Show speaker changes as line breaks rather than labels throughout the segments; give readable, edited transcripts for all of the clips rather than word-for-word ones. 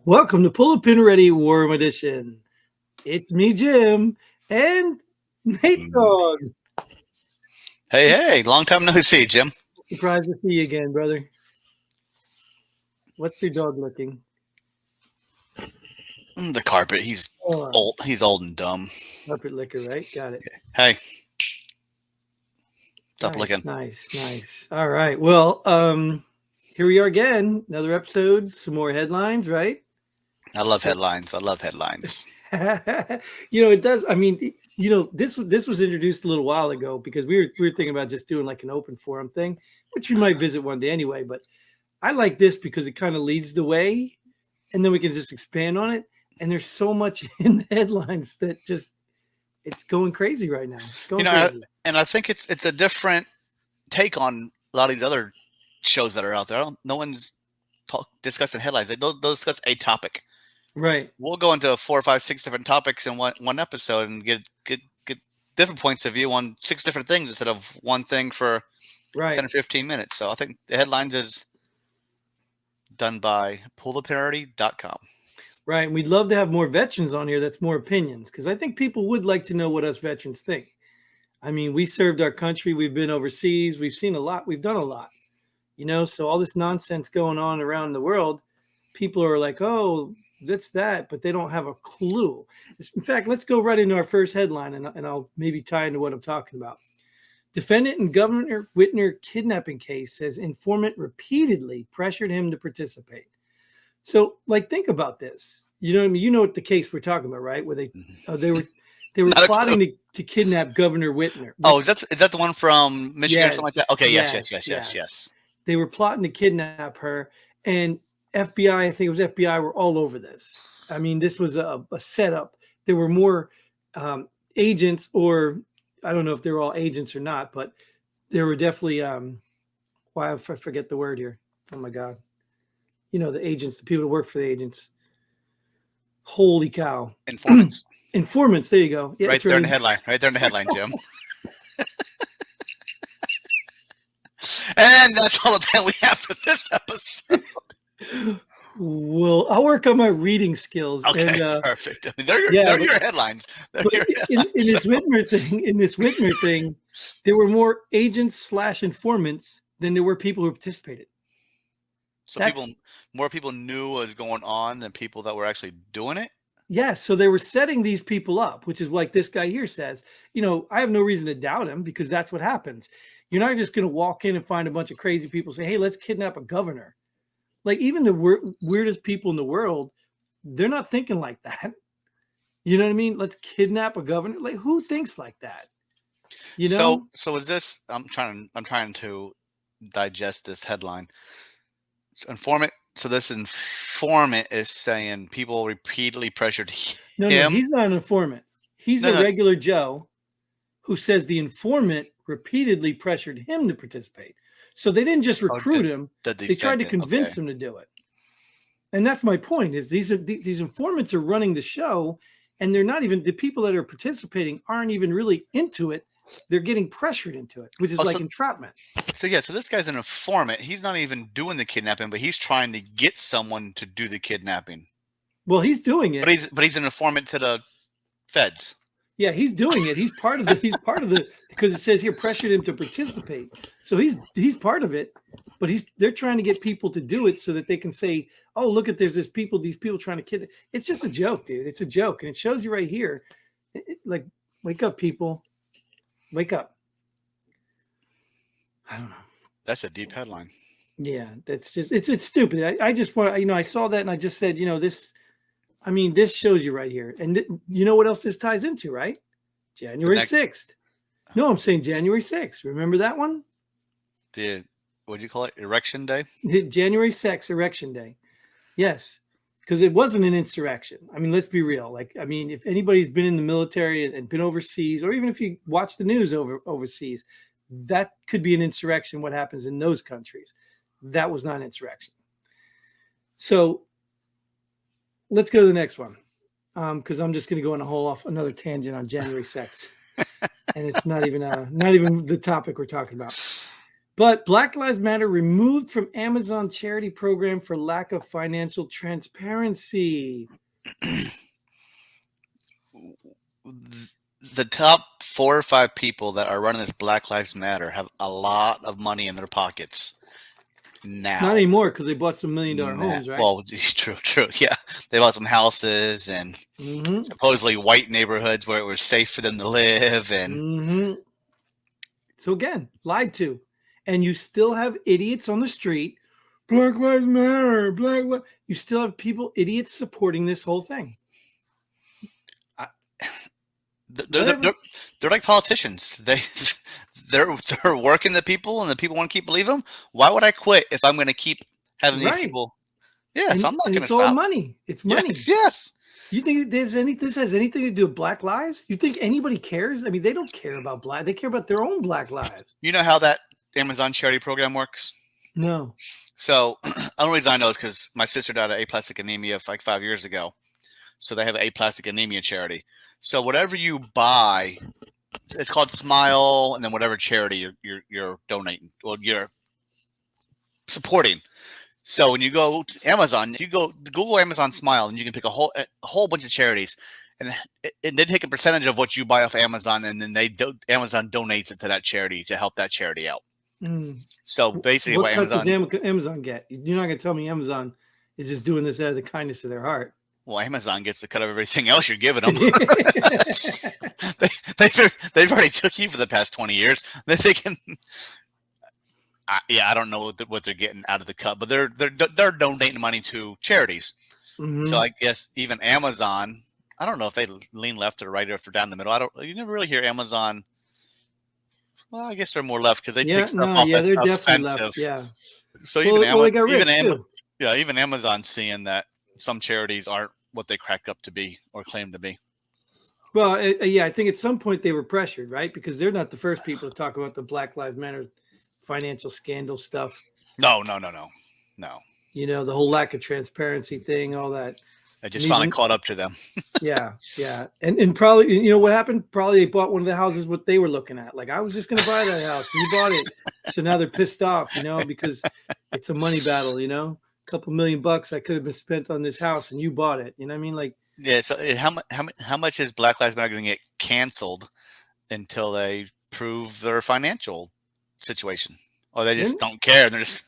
Welcome to Pull a Pin Ready War Room Edition. It's me, Jim, and Nate Dog.
Hey, long time no see, Jim.
Surprised to see you again, brother. What's your dog looking?
The carpet. He's
Oh,
old. He's old and dumb.
carpet liquor, right? Got it.
Hey, stop
Nice,
looking.
nice. All right. Well, here we are again. Another episode. Some more headlines, right?
I love headlines.
It does. I mean, this was introduced a little while ago because we were thinking about just doing like an open forum thing, which we might visit one day anyway. But I like this because it kind of leads the way, and then we can just expand on it. And there's so much in the headlines that just it's going crazy right now. It's going crazy.
And I think it's a different take on a lot of these other shows that are out there. No one's discussing headlines. They'll discuss a topic.
Right.
We'll go into 4, 5, 6 different topics in one episode and get different points of view on 6 different things instead of one thing for 10 or 15 minutes. So I think the headlines is done by pulltheparity.com.
Right. And we'd love to have more veterans on here. That's more opinions, because I think people would like to know what us veterans think. I mean, we served our country. We've been overseas. We've seen a lot. We've done a lot, so all this nonsense going on around the world, people are like, oh, that's that, but they don't have a clue. In fact, let's go right into our first headline, and I'll maybe tie into what I'm talking about. Defendant in Governor Whitmer kidnapping case says informant repeatedly pressured him to participate. So, think about this. You know what I mean? You know what the case we're talking about, right? Where they were plotting to kidnap Governor Whitmer.
Oh, is that the one from Michigan or something like that? Okay, yes.
They were plotting to kidnap her, and FBI, I think it was FBI, were all over this. I mean, this was a setup. There were more agents, or I don't know if they were all agents or not, but there were definitely, I forget the word here. Oh my God. The agents, the people that work for the agents. Holy cow.
Informants.
Informants, there you go.
Yeah, right there in the headline. Right there in the headline, Jim. And that's all the time we have for this episode.
Well, I'll work on my reading skills.
Okay, and, perfect. I mean, they're your headlines.
In this Whitmer thing, there were more agents / informants than there were people who participated.
So more people knew what was going on than people that were actually doing it?
Yes, so they were setting these people up, which is like this guy here says, I have no reason to doubt him because that's what happens. You're not just going to walk in and find a bunch of crazy people say, hey, let's kidnap a governor. Like even the weirdest people in the world, they're not thinking like that. You know what I mean? Let's kidnap a governor. Like who thinks like that?
So is this? I'm trying to digest this headline. Informant. So this informant is saying people repeatedly pressured him.
No, he's not an informant. He's a regular Joe who says the informant repeatedly pressured him to participate. So they didn't just recruit him; they tried to convince him to do it. And that's my point: is these informants are running the show, and they're not even the people that are participating aren't even really into it. They're getting pressured into it, which is entrapment.
So this guy's an informant. He's not even doing the kidnapping, but he's trying to get someone to do the kidnapping.
Well, he's doing it.
But he's an informant to the feds.
Yeah, he's doing it. He's part of the because it says here pressured him to participate. So he's part of it, but they're trying to get people to do it so that they can say, oh, look at these people trying to kidnap. It's just a joke, dude. It's a joke, and it shows you right here. Wake up, people. Wake up. I don't know.
That's a deep headline.
Yeah, that's just it's stupid. I just want I saw that and I just said, this. I mean, this shows you right here, and you know what else this ties into, right? January 6th. No, I'm saying January 6th. Remember that one?
What do you call it? Erection Day.
January 6th, Erection Day. Yes. Because it wasn't an insurrection. I mean, let's be real. If anybody's been in the military and been overseas, or even if you watch the news overseas, that could be an insurrection, what happens in those countries. That was not an insurrection. So let's go to the next one, because I'm just going to go on another tangent on January 6th. And it's not even the topic we're talking about. But Black Lives Matter removed from Amazon charity program for lack of financial transparency.
The top 4 or 5 people that are running this Black Lives Matter have a lot of money in their pockets now.
Not anymore because they bought some $1 million homes, right?
Well, true. Yeah, they bought some houses and supposedly white neighborhoods where it was safe for them to live. And
so again, lied to. And you still have idiots on the street. Black Lives Matter. You still have idiots supporting this whole thing.
They're like politicians. They're working the people, and the people want to keep believing them. Why would I quit if I'm going to keep having these people? Yes, I'm not going to stop.
It's all money. It's money.
Yes.
You think this has anything to do with Black lives? You think anybody cares? I mean, they don't care about Black. They care about their own Black lives.
You know how that Amazon charity program works?
No.
So the only reason I know is because my sister died of aplastic anemia like 5 years ago. So they have an aplastic anemia charity. So whatever you buy, it's called Smile, and then whatever charity you're donating or you're supporting. So when you go to Amazon, if you go to Google Amazon Smile, and you can pick a whole bunch of charities, and they take a percentage of what you buy off Amazon, and then Amazon donates it to that charity to help that charity out. So basically,
what cut does Amazon get? You're not going to tell me Amazon is just doing this out of the kindness of their heart.
Well, Amazon gets the cut of everything else you're giving them. They've already took you for the past 20 years. They're thinking, I don't know what they're getting out of the cut, but they're donating money to charities. So I guess even Amazon, I don't know if they lean left or right or if they're down the middle. You never really hear Amazon. Well, I guess they're more left because they take stuff off that's offensive.
Yeah.
So even Amazon's seeing that some charities aren't what they crack up to be or claim to be.
Well, I think at some point they were pressured, right? Because they're not the first people to talk about the Black Lives Matter financial scandal stuff.
No.
You know, the whole lack of transparency thing, all that.
I just finally caught up to them.
Yeah. And probably, you know what happened? Probably they bought one of the houses what they were looking at. Like, I was just going to buy that house. You bought it. So now they're pissed off, you know, because it's a money battle, you know. Couple $1 million I could have been spent on this house, and you bought it. You know what I mean? Like,
yeah. So how much is Black Lives Matter going to get canceled until they prove their financial situation, or they just don't care? They're just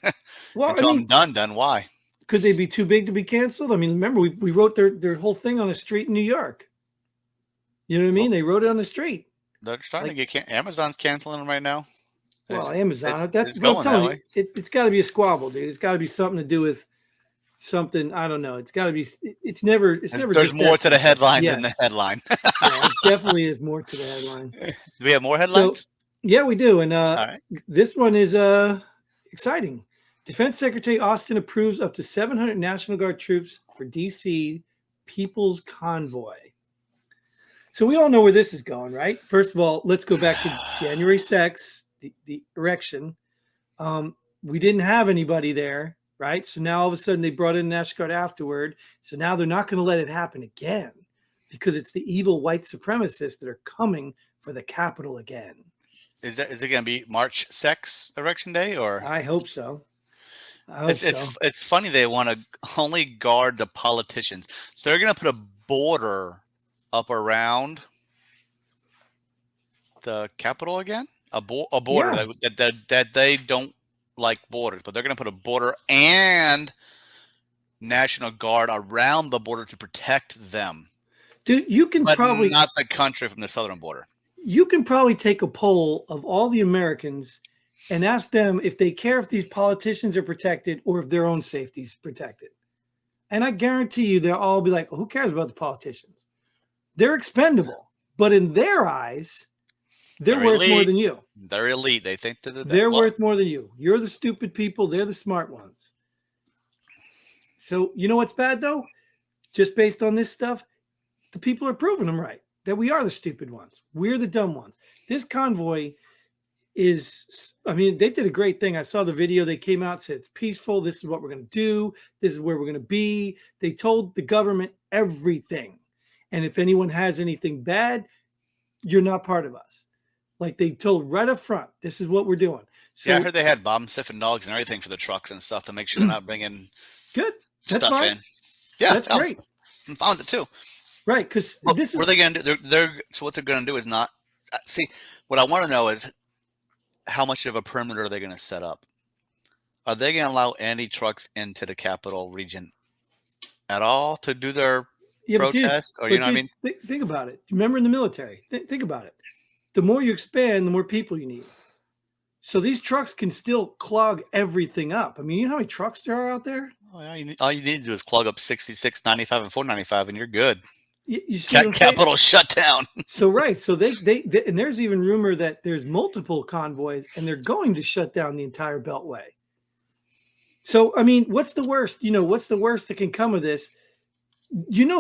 until I'm done. Why?
Could they be too big to be canceled? I mean, remember we wrote their whole thing on a street in New York. You know what I mean? They wrote it on the street.
They're trying to get Amazon's canceling them right now.
Well, Amazon, it's going that way. It's got to be a squabble, dude. It's got to be something to do with something. I don't know. It's got to be. It's never.
There's more to the headline than the headline.
Yeah, it definitely is more to the headline.
Do we have more headlines?
So, yeah, we do. And this one is exciting. Defense Secretary Austin approves up to 700 National Guard troops for D.C. People's Convoy. So we all know where this is going, right? First of all, let's go back to January 6th, the erection. We didn't have anybody there, right? So now all of a sudden they brought in National Guard afterward. So now they're not going to let it happen again because it's the evil white supremacists that are coming for the Capitol again.
Is it going to be March 6th, Erection Day, or?
I hope so.
It's funny they want to only guard the politicians, so they're going to put a border up around the Capitol again. A border that they don't like borders, but they're going to put a border and National Guard around the border to protect them.
Dude, you can probably
not the country from the southern border.
You can probably take a poll of all the Americans and ask them if they care if these politicians are protected or if their own safety is protected. And I guarantee you they'll all be like, well, who cares about the politicians? They're expendable. But in their eyes, they're worth more than you.
They're elite. They think
they're worth more than you. You're the stupid people. They're the smart ones. So you know what's bad, though? Just based on this stuff, the people are proving them right, that we are the stupid ones. We're the dumb ones. This convoy is, I mean, they did a great thing. I saw the video. They came out and said, it's peaceful. This is what we're going to do. This is where we're going to be. They told the government everything. And if anyone has anything bad, you're not part of us. Like they told right up front, this is what we're doing.
Yeah, I
So
heard they had bomb sniffing dogs and everything for the trucks and stuff to make sure they're not bringing
good. That's
stuff
fine.
in. Yeah,
That's great.
I'm fine with it too.
Right. Because
But
this
what
is,
are they going to do? So what they're going to do is not see. What I want to know is how much of a perimeter are they going to set up? Are they going to allow any trucks into the capital region at all to do their
yeah,
protest? Or you know what I mean?
think about it. Remember in the military, think about it. The more you expand, the more people you need. So these trucks can still clog everything up. I mean, you know how many trucks there are out there?
Oh, yeah, all you need to do is plug up 66, 95, and 495, and you're good.
You see what I'm saying?
Capital shut down.
So right, so they and there's even rumor that there's multiple convoys and they're going to shut down the entire beltway. So I mean, what's the worst? What's the worst that can come of this?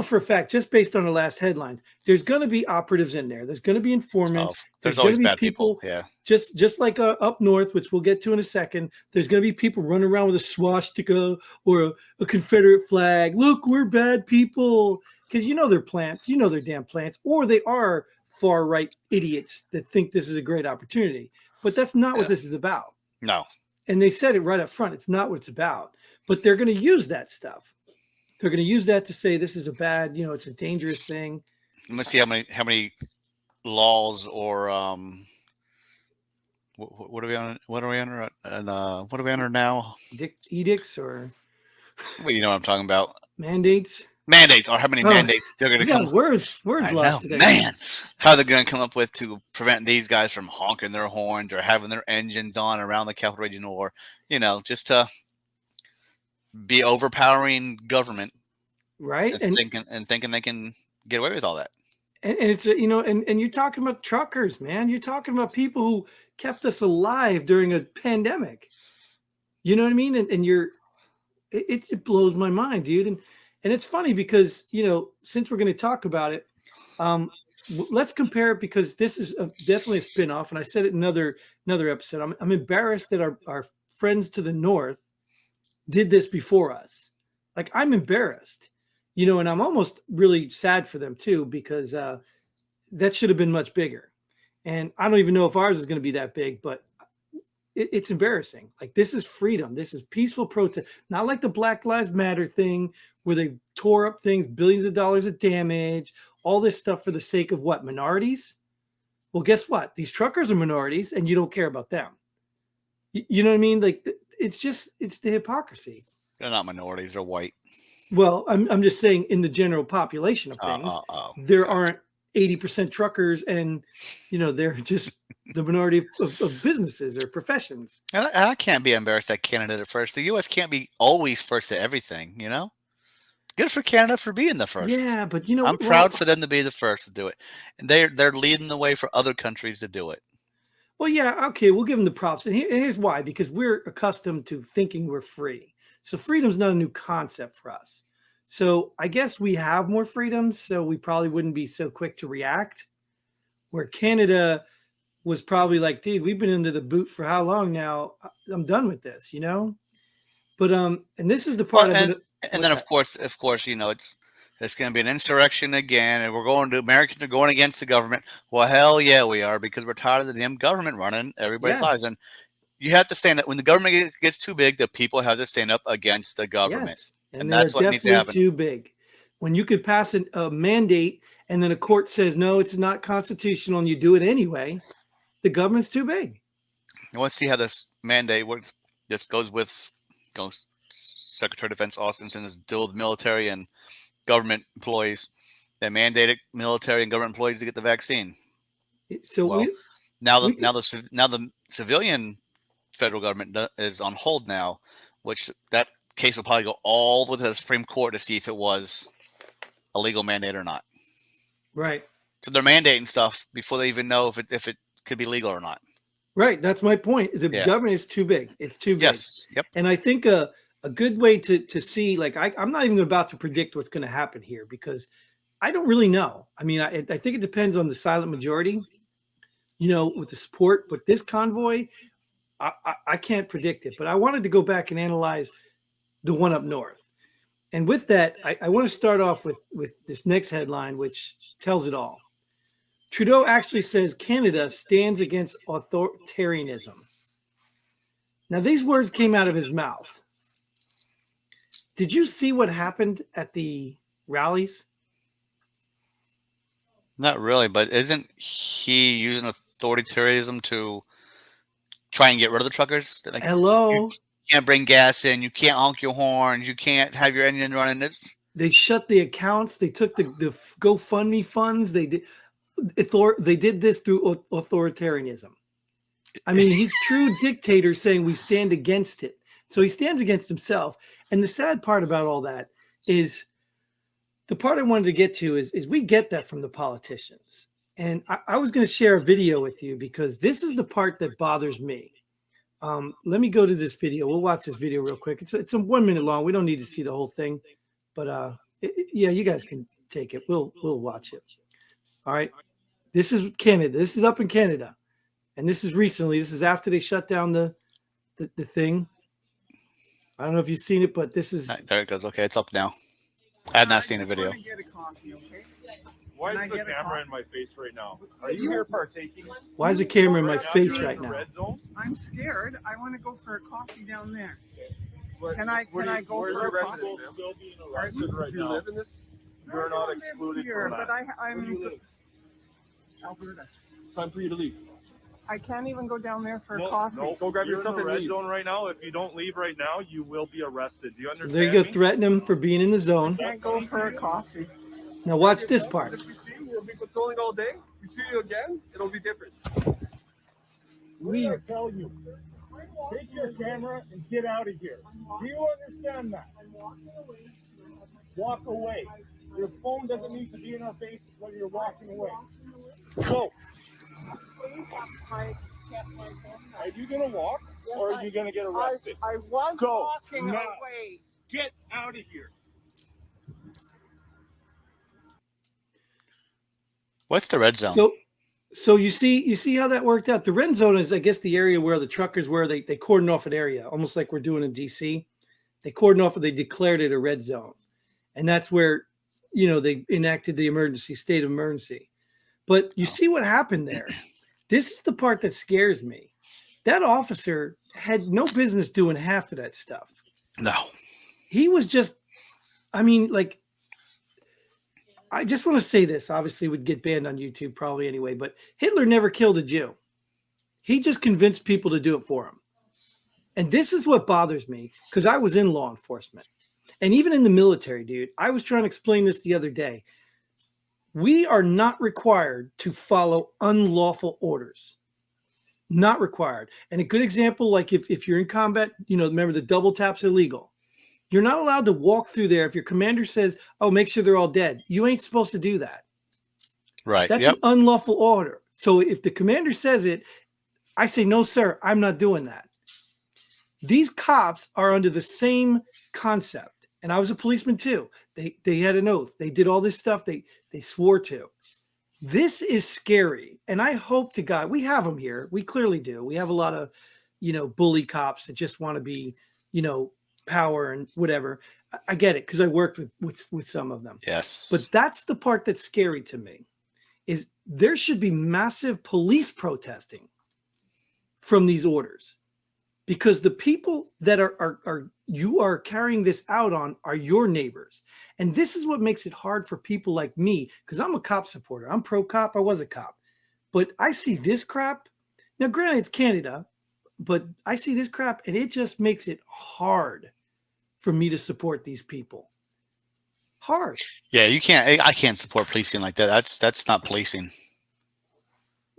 For a fact, just based on the last headlines, there's going to be operatives in there. There's going to be informants.
There's
There's going
always
to be
bad people. Yeah.
just like up north, which we'll get to in a second. There's going to be people running around with a swastika or a Confederate flag. Look, we're bad people. Because they're plants. They're damn plants. Or they are far right idiots that think this is a great opportunity. But that's not what this is about.
No.
And they said it right up front. It's not what it's about. But they're going to use that stuff. They're going to use that to say this is a bad, it's a dangerous thing.
Let me see how many laws or what are we on? What are we under? And what are we under now?
Edicts or
well, you know what I'm talking about?
Mandates.
Mandates, or how many mandates they're going to come?
Words lost today.
Man, how they're going to come up with to prevent these guys from honking their horns or having their engines on around the capital region, or just to be overpowering government,
right?
And thinking they can get away with all that.
And it's and you're talking about truckers, man. You're talking about people who kept us alive during a pandemic. You know what I mean? And it blows my mind, dude. And it's funny because since we're going to talk about it, let's compare it, because this is definitely a spinoff. And I said it in another episode. I'm embarrassed that our friends to the north did this before us. Like, I'm embarrassed, and I'm almost really sad for them too, because that should have been much bigger. And I don't even know if ours is going to be that big, but it's embarrassing. Like, this is freedom. This is peaceful protest, not like the Black Lives Matter thing where they tore up things, billions of dollars of damage, all this stuff for the sake of what? Minorities? Well, guess what? These truckers are minorities and you don't care about them. You know what I mean? Like, it's the hypocrisy.
They're not minorities. They're white.
Well, I'm just saying, in the general population of things, there aren't 80% truckers, and they're just the minority of businesses or professions.
And I can't be embarrassed that Canada at first. The U.S. can't be always first at everything. Good for Canada for being the first.
Yeah, but
I'm proud for them to be the first to do it, and they're leading the way for other countries to do it.
Well, yeah, okay, we'll give them the props, and here's why: because we're accustomed to thinking we're free. So freedom's not a new concept for us. So I guess we have more freedoms, so we probably wouldn't be so quick to react. Where Canada was probably like, dude, we've been into the boot for how long now? I'm done with this, But and this is the part.
Well, and then of course, it's going to be an insurrection again, and Americans are going against the government. Well, hell yeah, we are, because we're tired of the damn government running everybody's lives. And you have to stand up when the government gets too big. The people have to stand up against the government.
Yes. And that's what needs to happen. Too big. When you could pass a mandate and then a court says, no, it's not constitutional, and you do it anyway, the government's too big.
I want to see how this mandate works. This goes Secretary of Defense Austin's deal with military and government employees that mandated military and government employees to get the vaccine.
So
now the civilian federal government is on hold now, which that case will probably go all the way to the Supreme Court to see if it was a legal mandate or not.
Right.
So they're mandating stuff before they even know if it could be legal or not.
Right. That's my point. The government is too big. It's too big.
Yes. Yep.
And I think a good way to see, like, I'm not even about to predict what's going to happen here, because I don't really know. I mean, I think it depends on the silent majority, with the support. But this convoy, I can't predict it. But I wanted to go back and analyze the one up north. And with that, I want to start off with this next headline, which tells it all. Trudeau actually says Canada stands against authoritarianism. Now, these words came out of his mouth. Did you see what happened at the rallies?
Not really, but isn't he using authoritarianism to try and get rid of the truckers? Like,
Hello.
You can't bring gas in. You can't honk your horns. You can't have your engine running.
They shut the accounts. They took the GoFundMe funds. They did this through authoritarianism. I mean, he's true dictator saying we stand against it. So he stands against himself. And the sad part about all that is the part I wanted to get to is we get that from the politicians. And I was going to share a video with you because this is the part that bothers me. Let me go to this video. We'll watch this video real quick. It's a 1 minute long. We don't need to see the whole thing, but yeah, you guys can take it. We'll watch it. All right. This is Canada. This is up in Canada, and this is recently. This is after they shut down the thing. I don't know if you've seen it, but this is
there. It goes. Okay, it's up now. I had not seen the video.
Why is the camera in my face right now? Are you here partaking?
Why is the camera in my face right now?
I'm scared. I want to go for a coffee down there. Can I go for a coffee? Still being arrested right now. Do you live in this? You're not excluded from that. But I'm Alberta. Time for you to leave. I can't even go down there for a coffee. No, go grab yourself in the red zone right now. If you don't leave right now, you will be arrested. Do you understand?
So there you go, threaten him for being in the zone.
I can't go for a coffee.
Now watch this part.
If we see you, we'll be patrolling all day. We see you again, it'll be different. Leave. I tell you. Take your camera and get out of here. Do you understand that? Walk away. Your phone doesn't need to be in our face when you're walking away. Go. Are you going to walk or are you going to get arrested? I was walking away. Get out of here.
What's the red zone?
So you see how that worked out. The red zone is, I guess, the area where the truckers were. They cordoned off an area, almost like we're doing in DC. They cordoned off, and they declared it a red zone, and that's where they enacted the state of emergency. But you see what happened there. This is the part that scares me. That officer had no business doing half of that stuff.
No,
he was just. I mean, like. I just want to say this, obviously would get banned on YouTube probably anyway, but Hitler never killed a Jew. He just convinced people to do it for him. And this is what bothers me because I was in law enforcement and even in the military, dude. I was trying to explain this the other day. We are not required to follow unlawful orders. Not required. And a good example, like if you're in combat, remember the double tap's illegal. You're not allowed to walk through there if your commander says, oh, make sure they're all dead. You ain't supposed to do that.
Right.
That's an unlawful order. So if the commander says it, I say, no, sir, I'm not doing that. These cops are under the same concept. And I was a policeman too. They had an oath. They did all this stuff they swore to. This is scary. And I hope to God, we have them here. We clearly do. We have a lot of, bully cops that just want to be, power and whatever. I get it because I worked with some of them.
Yes.
But that's the part that's scary to me is there should be massive police protesting from these orders because the people that you are carrying this out on are your neighbors. And this is what makes it hard for people like me because I'm a cop supporter. I'm pro cop. I was a cop. But I see this crap. Now, granted, it's Canada, but I see this crap and it just makes it hard for me to support these people. Hard.
Yeah, you can't. I can't support policing like that. That's not policing.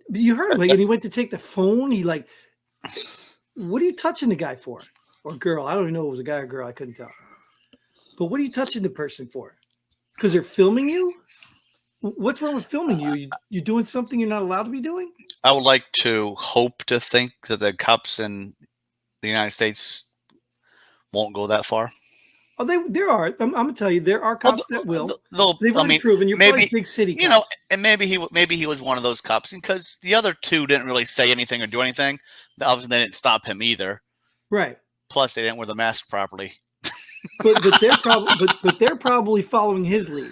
You heard and he went to take the phone. He what are you touching the guy for? Or girl? I don't even know if it was a guy or girl. I couldn't tell. But what are you touching the person for? Because they're filming you? What's wrong with filming you? You doing something you're not allowed to be doing?
I would like to hope to think that the cops in the United States won't go that far.
Oh, there are. I'm gonna tell you, there are cops that will. They've
already
proven. You're maybe big city cops.
And maybe he was one of those cops because the other two didn't really say anything or do anything. Obviously, they didn't stop him either.
Right.
Plus, they didn't wear the mask properly.
but they're probably following his lead.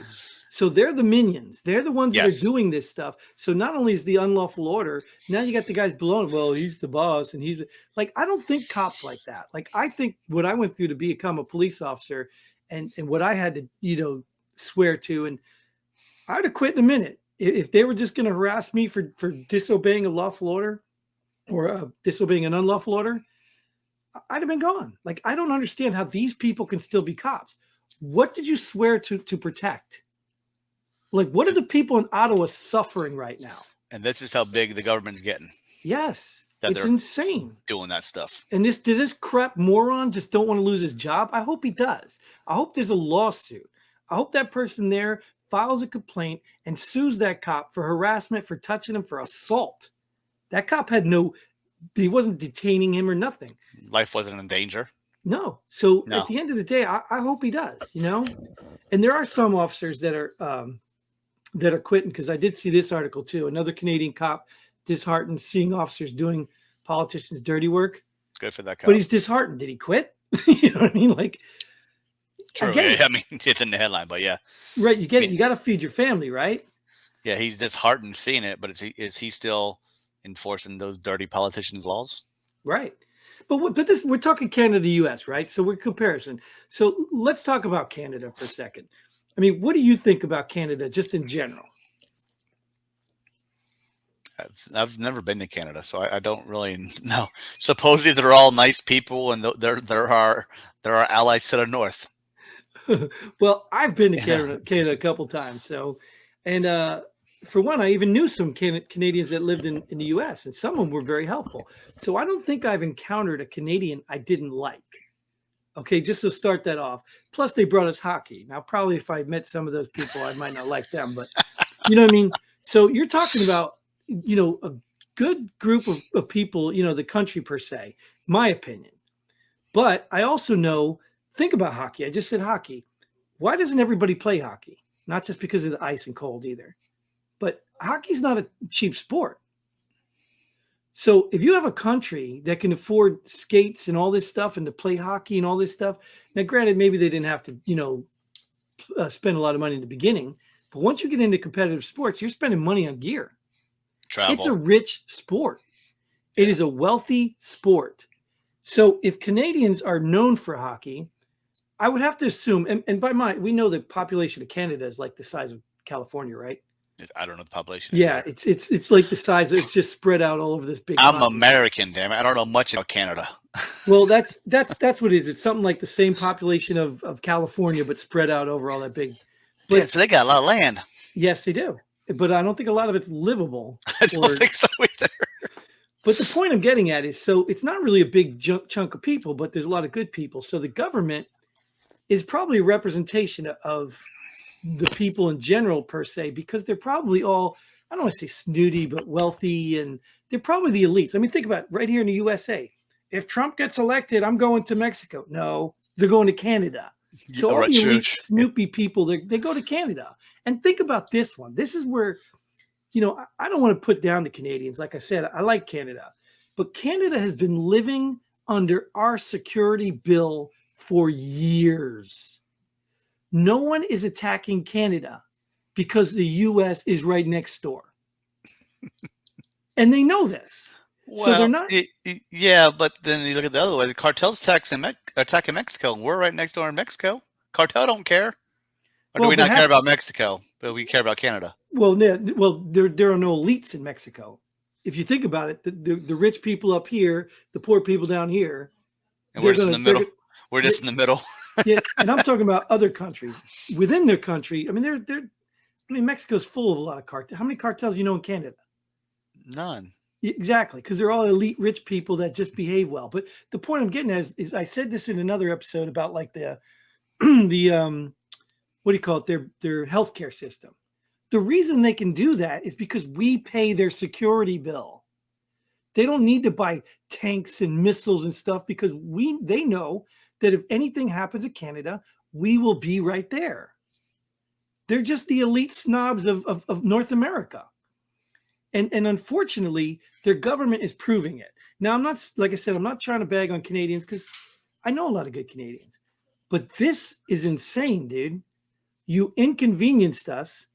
So they're the minions. They're the ones that
Yes.
are doing this stuff. So not only is the unlawful order, now you got the guys below him. Well, he's the boss, and he's like, I don't think cops like that. Like, I think what I went through to become a police officer, and what I had to swear to, and I'd have quit in a minute if they were just going to harass me for disobeying a lawful order or disobeying an unlawful order. I'd have been gone. Like, I don't understand how these people can still be cops. What did you swear to protect? Like, what are the people in Ottawa suffering right now?
And this is how big the government's getting.
Yes,
That
it's
they're
insane.
doing that stuff.
And does this crap moron just don't want to lose his job? I hope he does. I hope there's a lawsuit. I hope that person there files a complaint and sues that cop for harassment, for touching him, for assault. That cop had he wasn't detaining him or nothing.
Life wasn't in danger.
No. So
No.
at the end of the day, I hope he does, And there are some officers that are quitting, because I did see this article too. Another Canadian cop disheartened seeing officers doing politicians' dirty work.
Good for that cop.
But he's disheartened. Did he quit? You know what I mean? Like,
true. Yeah, I mean, it's in the headline, but yeah.
Right. You get it. You got to feed your family, right?
Yeah, he's disheartened seeing it, but is he still enforcing those dirty politicians' laws?
Right. But we're talking Canada, U.S., right? So we're comparison. So let's talk about Canada for a second. I mean, what do you think about Canada just in general?
I've never been to Canada, so I don't really know. Supposedly they're all nice people, and there are allies to the north.
Well, I've been to Canada a couple times. So, and for one, I even knew some Canadians that lived in the U.S., and some of them were very helpful. So I don't think I've encountered a Canadian I didn't like. Okay, just to start that off. Plus, they brought us hockey. Now, probably if I met some of those people, I might not like them, but you know what I mean? So you're talking about, a good group of people, the country per se, my opinion. But I also think about hockey. I just said hockey. Why doesn't everybody play hockey? Not just because of the ice and cold either. But hockey's not a cheap sport. So if you have a country that can afford skates and all this stuff and to play hockey and all this stuff, now granted, maybe they didn't have to, spend a lot of money in the beginning, but once you get into competitive sports, you're spending money on gear.
Travel.
It's a rich sport. It is a wealthy sport. So if Canadians are known for hockey, I would have to assume, and we know the population of Canada is like the size of California, right?
I don't know the population.
Yeah, it's like the size. It's just spread out all over this big.
I'm American, damn it! I don't know much about Canada.
Well, that's what it is. It's something like the same population of California, but spread out over all that big.
Damn, so they got a lot of land.
Yes, they do, but I don't think a lot of it's livable.
I don't think so either.
But the point I'm getting at is, so it's not really a big chunk of people, but there's a lot of good people. So the government is probably a representation of the people in general per se, because they're probably all, I don't want to say snooty, but wealthy, and they're probably the elites. I mean, think about it, right here in the USA. If Trump gets elected, I'm going to Mexico. No, they're going to Canada. So all the elite snoopy people, they go to Canada. And think about this one. This is where, I don't want to put down the Canadians. Like I said, I like Canada. But Canada has been living under our security bill for years. No one is attacking Canada because the U.S. is right next door. And they know this.
Well,
so they're not.
Yeah, but then you look at the other way. The cartel's attacking Mexico. We're right next door in Mexico. Cartel don't care. Or do we not care about Mexico, but we care about Canada?
Well, there are no elites in Mexico. If you think about it, the rich people up here, the poor people down here.
And we're just in the middle. We're just in the middle.
Yeah, and I'm talking about other countries within their country. I mean, Mexico's full of a lot of cartels. How many cartels you know in Canada?
None.
Exactly, because they're all elite, rich people that just behave well. But the point I'm getting at is I said this in another episode about like the what do you call it? Their healthcare system. The reason they can do that is because we pay their security bill. They don't need to buy tanks and missiles and stuff because they know that if anything happens in Canada, we will be right there. They're just the elite snobs of North America. And unfortunately, their government is proving it. Now, I'm not, like I said, I'm not trying to bag on Canadians because I know a lot of good Canadians. But this is insane, dude. You inconvenienced us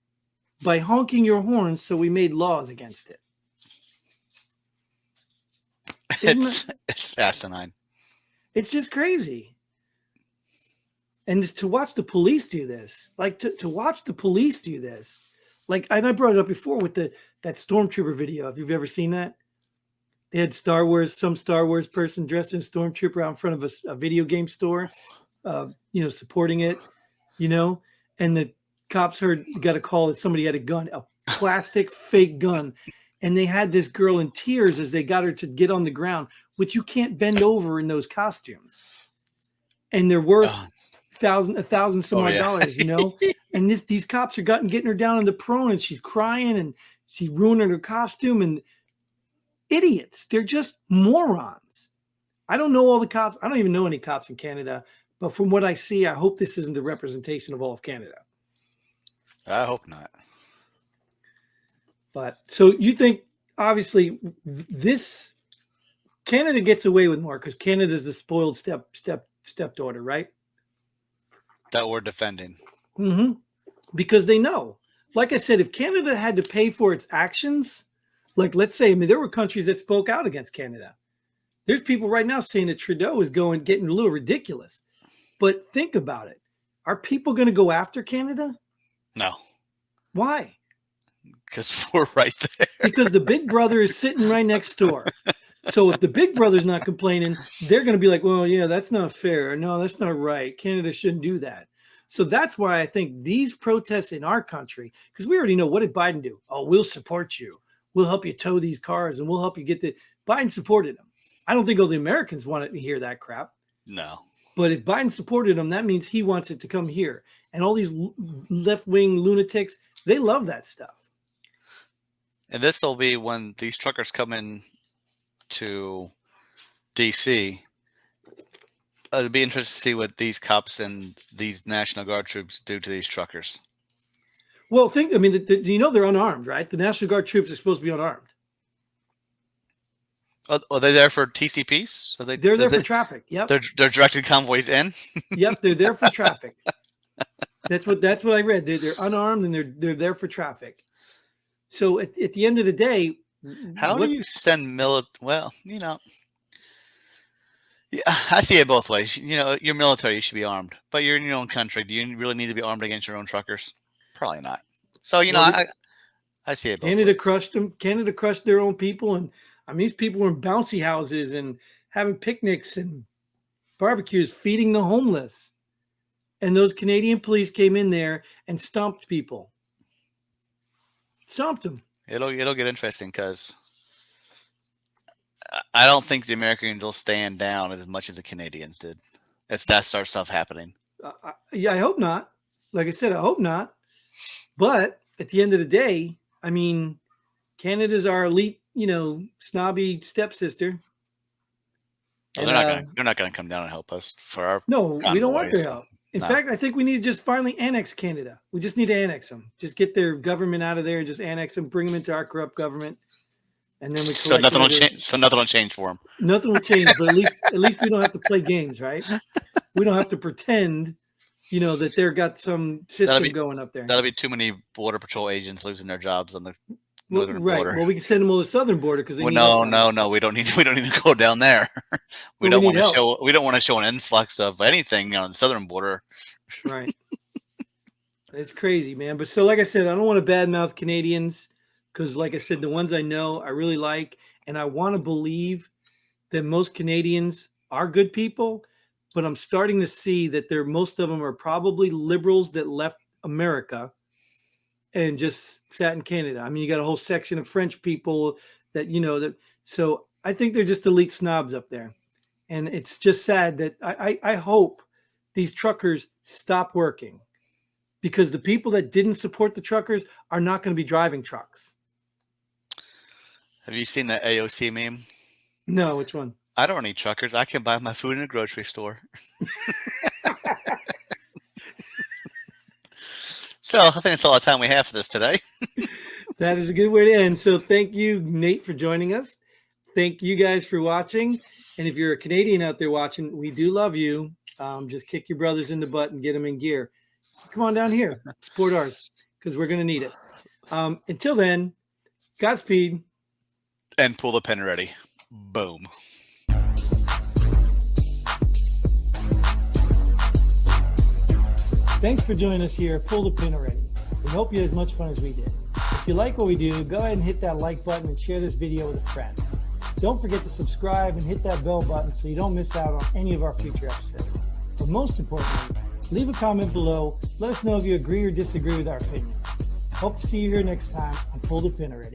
by honking your horns, so we made laws against it.
It's asinine.
It's just crazy. And just to watch the police do this, like to watch the police do this, like, and I brought it up before with that Stormtrooper video. If you've ever seen that, they had some Star Wars person dressed in a Stormtrooper out in front of a video game store, supporting it, and the cops got a call that somebody had a plastic fake gun. And they had this girl in tears as they got her to get on the ground, which you can't bend over in those costumes. And they're worth $1,000 some odd dollars, And these cops are getting her down in the prone, and she's crying and she's ruining her costume. And idiots, they're just morons. I don't know all the cops. I don't even know any cops in Canada. But from what I see, I hope this isn't the representation of all of Canada.
I hope not.
But so you think, obviously, this Canada gets away with more because Canada's the spoiled stepdaughter, right?
That we're defending.
Mm-hmm. Because they know. Like I said, if Canada had to pay for its actions, like let's say, there were countries that spoke out against Canada. There's people right now saying that Trudeau is getting a little ridiculous. But think about it. Are people going to go after Canada?
No.
Why?
Because we're right there.
Because the big brother is sitting right next door. So if the big brother's not complaining, they're going to be like, well, yeah, that's not fair. No, that's not right. Canada shouldn't do that. So that's why I think these protests in our country, because we already know, what did Biden do? Oh, we'll support you. We'll help you tow these cars and we'll help you get the... Biden supported them. I don't think all the Americans want to hear that crap.
No.
But if Biden supported them, that means he wants it to come here. And all these left-wing lunatics, they love that stuff.
And this will be when these truckers come in to DC. It'll be interesting to see what these cops and these National Guard troops do to these truckers.
Well, they're unarmed, right? The National Guard troops are supposed to be unarmed.
Are they there for TCPs? So they're
there for traffic. Yep.
They're directing convoys in.
Yep, they're there for traffic. That's what I read. They're unarmed and they're there for traffic. So at the end of the day,
how do you send Well, yeah, I see it both ways. You're military, you should be armed, but you're in your own country. Do you really need to be armed against your own truckers? Probably not. So I see it both
Canada
ways.
crushed them. Canada crushed their own people, and these people were in bouncy houses and having picnics and barbecues, feeding the homeless. And those Canadian police came in there and stomped people. Stomped them.
It'll get interesting because I don't think the Americans will stand down as much as the Canadians did if that starts stuff happening.
I hope not. Like I said, I hope not. But at the end of the day, Canada's our elite, snobby stepsister.
Well, they're not going to come down and help us for our
No, we don't want their
convoys.
help. In fact, I think we need to just finally annex Canada. We just need to annex them. Just get their government out of there and just annex them, bring them into our corrupt government. And then
So nothing will change. So nothing will change for them. Nothing
will change, but at least we don't have to play games, right? We don't have to pretend, that they've got some system going up there.
That'll be too many Border Patrol agents losing their jobs on the northern border.
Well, we can send them to the southern border because
no. We don't need to go down there. We don't want to show an influx of anything on the southern border.
Right. It's crazy, man. But so, like I said, I don't want to badmouth Canadians because, like I said, the ones I know I really like, and I want to believe that most Canadians are good people. But I'm starting to see that most of them are probably liberals that left America and just sat in Canada. You got a whole section of French people that. So I think they're just elite snobs up there. And it's just sad that I hope these truckers stop working because the people that didn't support the truckers are not going to be driving trucks.
Have you seen that AOC meme?
No, which one?
I don't need truckers. I can buy my food in a grocery store. So I think that's all the time we have for this today.
That is a good way to end. So thank you, Nate, for joining us. Thank you guys for watching. And if you're a Canadian out there watching, we do love you. Just kick your brothers in the butt and get them in gear. come on down here, support ours, because we're going to need it. Until then, Godspeed.
And pull the pin already. Boom.
Thanks for joining us here. Pull the pin already. We hope you had as much fun as we did. If you like what we do, go ahead and hit that like button and share this video with a friend. Don't forget to subscribe and hit that bell button so you don't miss out on any of our future episodes. But most importantly, leave a comment below. Let us know if you agree or disagree with our opinion. Hope to see you here next time on Pull the Pin Already.